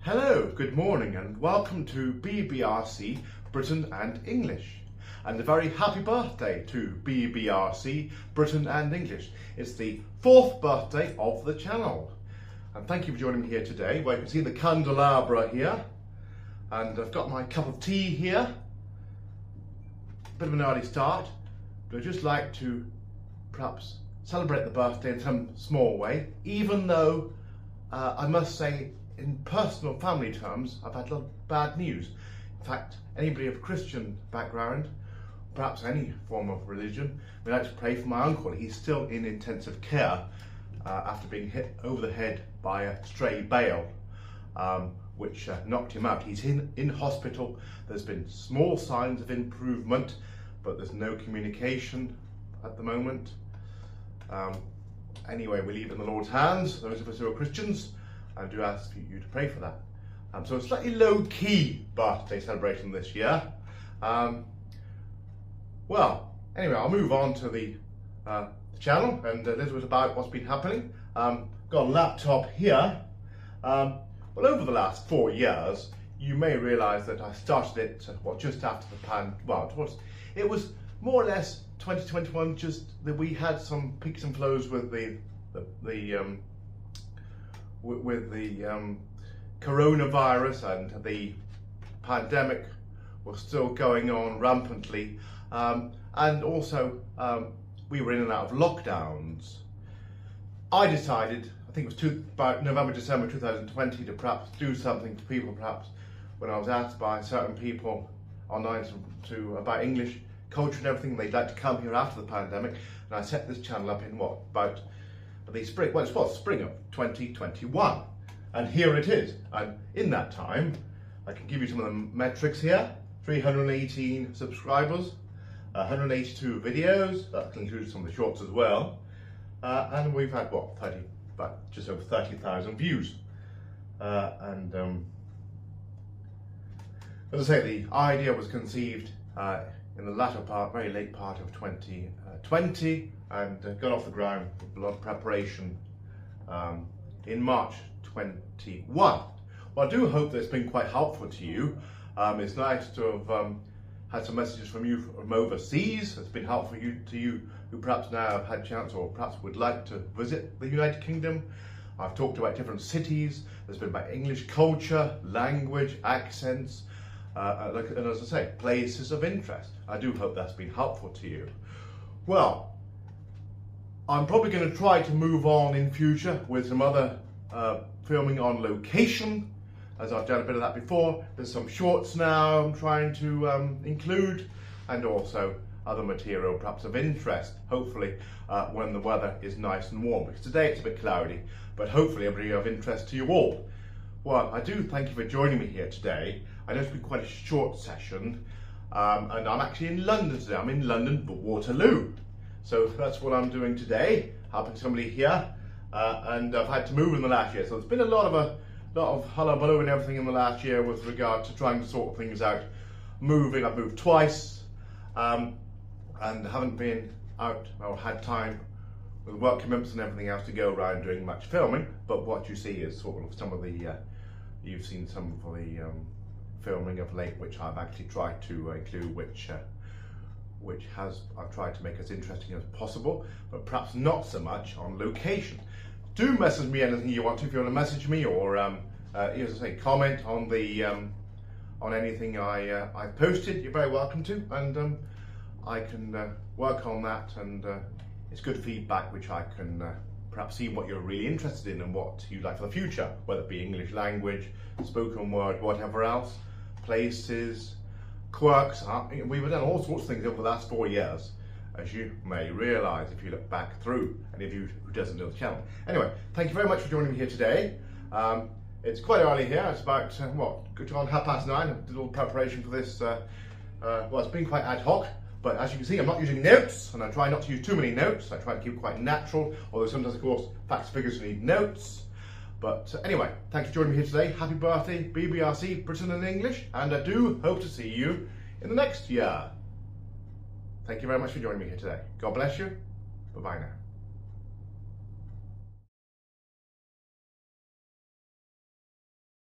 Hello, good morning and welcome to BBRC Britain and English. And a very happy birthday to BBRC Britain and English. It's the 4th birthday of the channel. And thank you for joining me here today, where you can see the candelabra here. And I've got my cup of tea here. Bit of an early start, but I'd just like to perhaps celebrate the birthday in some small way, even though I must say, in personal family terms, I've had a lot of bad news. In fact, anybody of Christian background, perhaps any form of religion, would like to pray for my uncle. He's still in intensive care after being hit over the head by a stray bale, which knocked him out. He's in hospital. There's been small signs of improvement, but there's no communication at the moment. Anyway, we leave it in the Lord's hands, those of us who are Christians. I do ask you to pray for that. So a slightly low-key birthday celebration this year. Well, anyway, I'll move on to the channel and a little bit about what's been happening. Got a laptop here. Well, over the last 4 years, you may realise that I started it just after the it was more or less 2021. Just that we had some peaks and flows with the coronavirus, and the pandemic was still going on rampantly, and also we were in and out of lockdowns. I decided, I think it was about November, December 2020, to perhaps do something to people. Perhaps when I was asked by certain people online about English culture and everything, they'd like to come here after the pandemic, and I set this channel up in about the spring, well, it was spring of 2021, and here it is. And in that time, I can give you some of the metrics here: 318 subscribers, 182 videos, that includes some of the shorts as well, and we've had just over 30,000 views. As I say, the idea was conceived in the very late part of 2020, and got off the ground with a lot of preparation in March 21. Well, I do hope that it's been quite helpful to you. It's nice to have had some messages from you from overseas. It's been helpful to you who perhaps now have had a chance or perhaps would like to visit the United Kingdom. I've talked about different cities. There's been about English culture, language, accents, and as I say, places of interest. I do hope that's been helpful to you. Well, I'm probably going to try to move on in future with some other filming on location, as I've done a bit of that before. There's some shorts now I'm trying to include, and also other material perhaps of interest, hopefully when the weather is nice and warm, because today it's a bit cloudy, but hopefully it'll be of interest to you all. Well, I do thank you for joining me here today. I know it's been quite a short session, and I'm actually in London today. I'm in London, but Waterloo. So that's what I'm doing today, helping somebody here, and I've had to move in the last year. So there's been a lot of hullabaloo and everything in the last year with regard to trying to sort things out. Moving, I've moved twice, and haven't been out or had time with work commitments and everything else to go around doing much filming. But what you see is sort of some of the, you've seen some of the filming of late, which I've actually tried to include, which I've tried to make as interesting as possible, but perhaps not so much on location. Do message me anything you want to. If you want to message me, or as I say, comment on the on anything I posted, you're very welcome to, and I can work on that, and it's good feedback which I can perhaps see what you're really interested in and what you'd like for the future, whether it be English language, spoken word, whatever else, places, quirks. We've done all sorts of things over the last 4 years, as you may realise if you look back through, and if you who doesn't know the channel. Anyway, thank you very much for joining me here today. It's quite early here. It's about good on 9:30. I did a little preparation for this. Well, it's been quite ad hoc, but as you can see, I'm not using notes, and I try not to use too many notes. I try to keep it quite natural, although sometimes, of course, facts, figures need notes. But anyway, thanks for joining me here today. Happy birthday, BBRC Britain and English, and I do hope to see you in the next year. Thank you very much for joining me here today. God bless you. Bye-bye now.